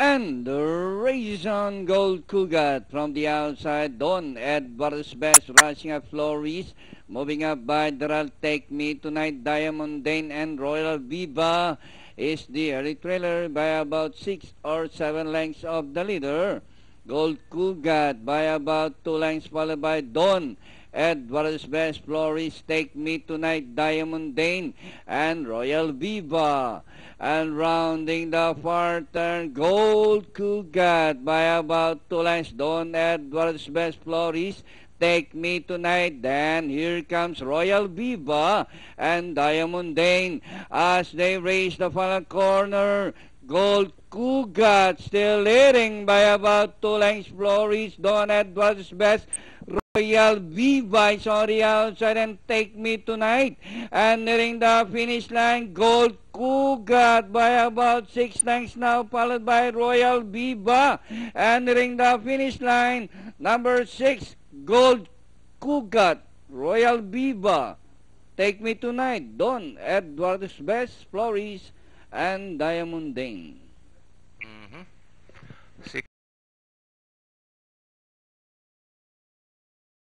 And the race on Gold Cougat from the outside. Don Edwards Best rushing up Flores. Moving up by Daral Take Me Tonight. Diamond Dane and Royal Viva is the early trailer by about 6 or 7 lengths of the leader. Gold Cougat by about 2 lengths, followed by Don Edwards Best, Flores, Take Me Tonight, Diamond Dane, and Royal Viva. And rounding the far turn, Gold Cougat by about 2 lengths, Don Edwards Best, Flores, Take Me Tonight. Then here comes Royal Viva and Diamond Dane as they race the final corner. Gold Cougat still leading by about 2 lengths. Flores, Don Edwards Best, Royal Viva is on the outside, and Take Me Tonight. And nearing the finish line, Gold Cougat by about 6 lengths now, followed by Royal Viva. And nearing the finish line, number 6, Gold Cougat, Royal Viva, Take Me Tonight, Don Edwards Best, Flores, and Diamond Dane.